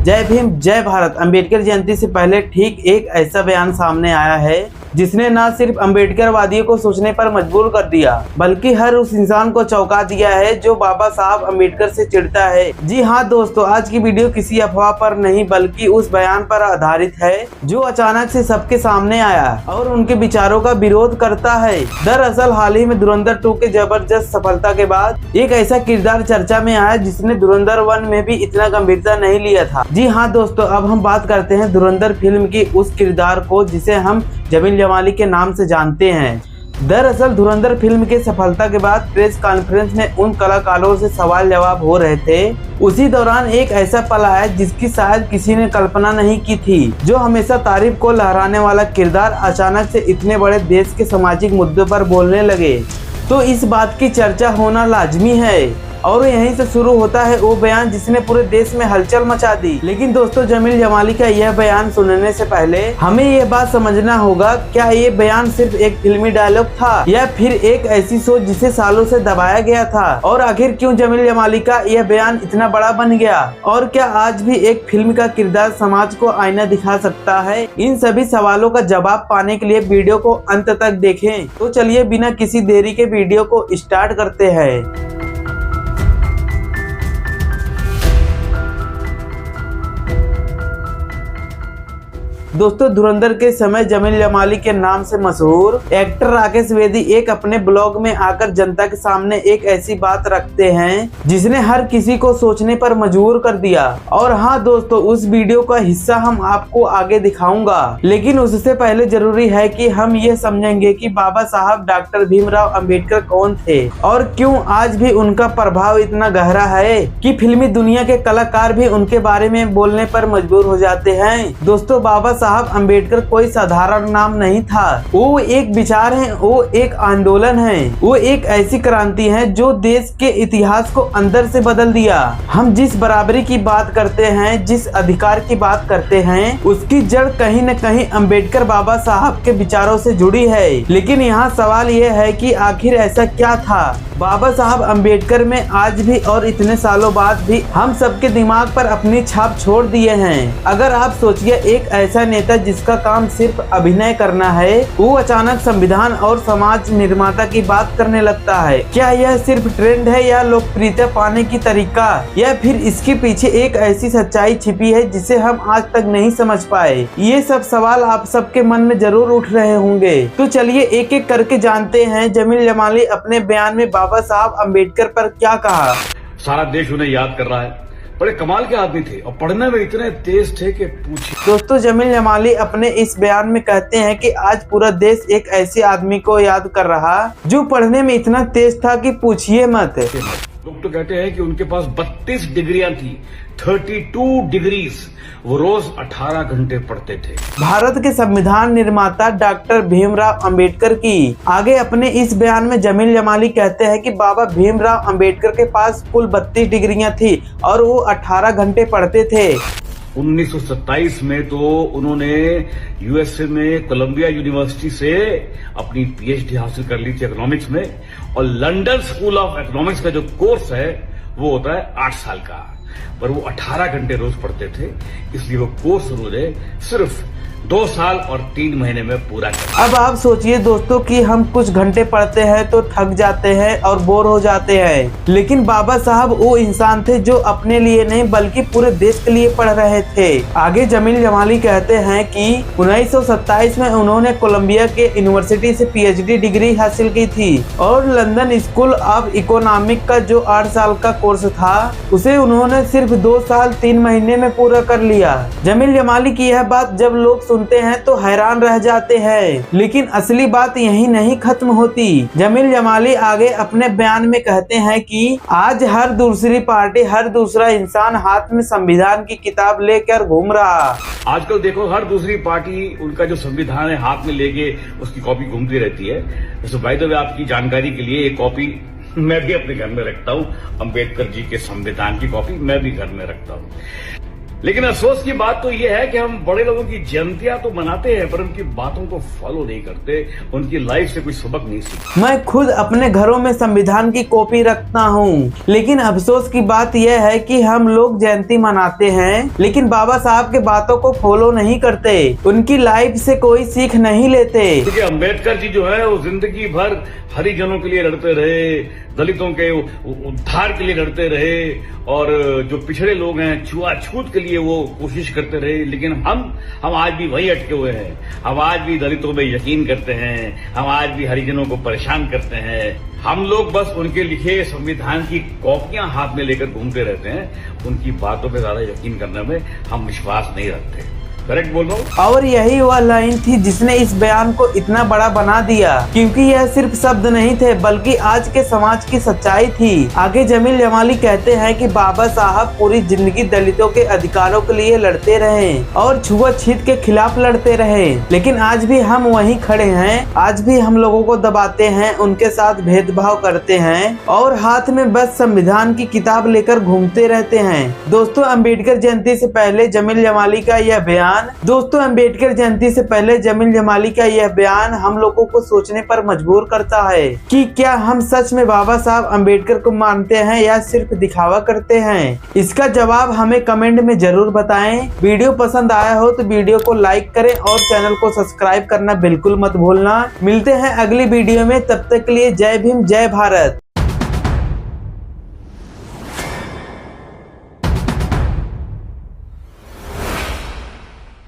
जय भीम जय भारत। अंबेडकर जयंती से पहले ठीक एक ऐसा बयान सामने आया है जिसने न सिर्फ अंबेडकरवादियों को सोचने पर मजबूर कर दिया बल्कि हर उस इंसान को चौंका दिया है जो बाबा साहब अंबेडकर से चिढ़ता है। जी हाँ दोस्तों, आज की वीडियो किसी अफवाह पर नहीं बल्कि उस बयान पर आधारित है जो अचानक से सबके सामने आया और उनके विचारों का विरोध करता है। दरअसल हाल ही में धुरंधर 2 के जबरदस्त सफलता के बाद एक ऐसा किरदार चर्चा में आया जिसने धुरंधर 1 में भी इतना गंभीरता नहीं लिया था। जी हाँ दोस्तों, अब हम बात करते हैं धुरंधर फिल्म की उस किरदार को जिसे हम जमील जमाली के नाम से जानते हैं। दरअसल धुरंधर फिल्म की सफलता के बाद प्रेस कॉन्फ्रेंस में उन कलाकारों से सवाल जवाब हो रहे थे। उसी दौरान एक ऐसा पल आया जिसकी शायद किसी ने कल्पना नहीं की थी। जो हमेशा तारीफ को लहराने वाला किरदार अचानक से इतने बड़े देश के सामाजिक मुद्दों पर बोलने लगे तो इस बात की चर्चा होना लाजमी है। और यहीं से शुरू होता है वो बयान जिसने पूरे देश में हलचल मचा दी। लेकिन दोस्तों, जमील जमाली का यह बयान सुनने से पहले हमें ये बात समझना होगा, क्या ये बयान सिर्फ एक फिल्मी डायलॉग था या फिर एक ऐसी सोच जिसे सालों से दबाया गया था। और आखिर क्यों जमील जमाली का यह बयान इतना बड़ा बन गया और क्या आज भी एक फिल्म का किरदार समाज को आईना दिखा सकता है। इन सभी सवालों का जवाब पाने के लिए वीडियो को अंत तक देखें। तो चलिए बिना किसी देरी के वीडियो को स्टार्ट करते हैं। दोस्तों, धुरंधर के समय जमील जमाली के नाम से मशहूर एक्टर राकेश बेदी एक अपने ब्लॉग में आकर जनता के सामने एक ऐसी बात रखते हैं जिसने हर किसी को सोचने पर मजबूर कर दिया। और हाँ दोस्तों, उस वीडियो का हिस्सा हम आपको आगे दिखाऊंगा, लेकिन उससे पहले जरूरी है कि हम ये समझेंगे कि बाबा साहब डॉक्टर भीमराव अंबेडकर कौन थे और क्यों आज भी उनका प्रभाव इतना गहरा है कि फिल्मी दुनिया के कलाकार भी उनके बारे में बोलने पर मजबूर हो जाते हैं। दोस्तों, बाबा साहब अंबेडकर कोई साधारण नाम नहीं था। वो एक विचार है, वो एक आंदोलन है, वो एक ऐसी क्रांति है जो देश के इतिहास को अंदर से बदल दिया। हम जिस बराबरी की बात करते हैं, जिस अधिकार की बात करते हैं, उसकी जड़ कहीं न कहीं अंबेडकर बाबा साहब के विचारों से जुड़ी है। लेकिन यहाँ सवाल यह है कि आखिर ऐसा क्या था बाबा साहब अंबेडकर में आज भी और इतने सालों बाद भी हम सबके दिमाग पर अपनी छाप छोड़ दिए हैं। अगर आप सोचिए, एक ऐसा नेता जिसका काम सिर्फ अभिनय करना है, वो अचानक संविधान और समाज निर्माता की बात करने लगता है। क्या यह सिर्फ ट्रेंड है या लोकप्रियता पाने की तरीका, या फिर इसके पीछे एक ऐसी सच्चाई छिपी है जिसे हम आज तक नहीं समझ पाए। ये सब सवाल आप सबके मन में जरूर उठ रहे होंगे। तो चलिए एक एक करके जानते हैं जमील जमाली अपने बयान में बाबा साहब अंबेडकर पर क्या कहा। सारा देश उन्हें याद कर रहा है। बड़े कमाल के आदमी थे और पढ़ने में इतने तेज थे कि पूछिए। दोस्तों, जमील जमाली अपने इस बयान में कहते हैं कि आज पूरा देश एक ऐसे आदमी को याद कर रहा जो पढ़ने में इतना तेज था कि पूछिए मत। लोग तो कहते हैं कि उनके पास 32 डिग्रियां थी, 32 डिग्रीज। वो रोज 18 घंटे पढ़ते थे। भारत के संविधान निर्माता डॉक्टर भीमराव अंबेडकर की आगे अपने इस बयान में जमील जमाली कहते हैं कि बाबा भीमराव अंबेडकर के पास कुल 32 डिग्रियां थी और वो 18 घंटे पढ़ते थे। 1927 में तो उन्होंने यूएसए में कोलंबिया यूनिवर्सिटी से अपनी पीएचडी हासिल कर ली थी इकोनॉमिक्स में। और लंदन स्कूल ऑफ इकोनॉमिक्स का जो कोर्स है वो होता है 8 साल का, पर वो 18 घंटे रोज पढ़ते थे। इसलिए वो कोर्स उन्होंने सिर्फ 2 साल और 3 महीने में पूरा किया। अब आप सोचिए दोस्तों कि हम कुछ घंटे पढ़ते हैं तो थक जाते हैं और बोर हो जाते हैं, लेकिन बाबा साहब वो इंसान थे जो अपने लिए नहीं बल्कि पूरे देश के लिए पढ़ रहे थे। आगे जमील जमाली कहते हैं कि 1927 में उन्होंने कोलंबिया के यूनिवर्सिटी से पीएचडी डिग्री हासिल की थी और लंदन स्कूल ऑफ इकोनॉमिक का जो 8 साल का कोर्स था उसे उन्होंने सिर्फ 2 साल 3 महीने में पूरा कर लिया। जमील जमाली की यह बात जब लोग सुनते हैं तो हैरान रह जाते हैं, लेकिन असली बात यही नहीं खत्म होती। जमील जमाली आगे अपने बयान में कहते हैं कि आज हर दूसरी पार्टी, हर दूसरा इंसान हाथ में संविधान की किताब लेकर घूम रहा। आजकल देखो हर दूसरी पार्टी उनका जो संविधान है हाथ में लेके उसकी कॉपी घूमती रहती है। तो भाई तो आपकी जानकारी के लिए एक कॉपी मैं भी अपने घर में रखता हूँ। अंबेडकर जी के संविधान की कॉपी मैं भी घर में रखता हूँ। लेकिन अफसोस की बात तो ये है कि हम बड़े लोगों की जयंतियां तो मनाते हैं पर उनकी बातों को फॉलो नहीं करते, उनकी लाइफ से कोई सबक नहीं सीखते। मैं खुद अपने घरों में संविधान की कॉपी रखता हूँ, लेकिन अफसोस की बात यह है कि हम लोग जयंती मनाते हैं लेकिन बाबा साहब के बातों को फॉलो नहीं करते, उनकी लाइफ से कोई सीख नहीं लेते। क्योंकि अम्बेडकर जी जो है वो जिंदगी भर हरिजनों के लिए लड़ते रहे, दलितों के उद्धार के लिए लड़ते रहे और जो पिछड़े लोग हैं छुआछूत के लिए वो कोशिश करते रहे। लेकिन हम आज भी वही अटके हुए हैं, हम आज भी दलितों में यकीन करते हैं, हम आज भी हरिजनों को परेशान करते हैं। हम लोग बस उनके लिखे संविधान की कॉपियां हाथ में लेकर घूमते रहते हैं, उनकी बातों पर ज्यादा यकीन करने में हम विश्वास नहीं रखते। करेक्ट बोल रहा हूँ। और यही वह लाइन थी जिसने इस बयान को इतना बड़ा बना दिया, क्योंकि यह सिर्फ शब्द नहीं थे बल्कि आज के समाज की सच्चाई थी। आगे जमील जमाली कहते हैं कि बाबा साहब पूरी जिंदगी दलितों के अधिकारों के लिए लड़ते रहे और छुआछूत के खिलाफ लड़ते रहे, लेकिन आज भी हम वहीं खड़े हैं। आज भी हम लोगों को दबाते हैं, उनके साथ भेदभाव करते हैं और हाथ में बस संविधान की किताब लेकर घूमते रहते हैं। दोस्तों, अम्बेडकर जयंती से पहले जमील जमाली का यह बयान हम लोगों को सोचने पर मजबूर करता है कि क्या हम सच में बाबा साहब अम्बेडकर को मानते हैं या सिर्फ दिखावा करते हैं। इसका जवाब हमें कमेंट में जरूर बताएं। वीडियो पसंद आया हो तो वीडियो को लाइक करें और चैनल को सब्सक्राइब करना बिल्कुल मत भूलना। मिलते हैं अगली वीडियो में, तब तक के लिए जय भीम, जय भारत।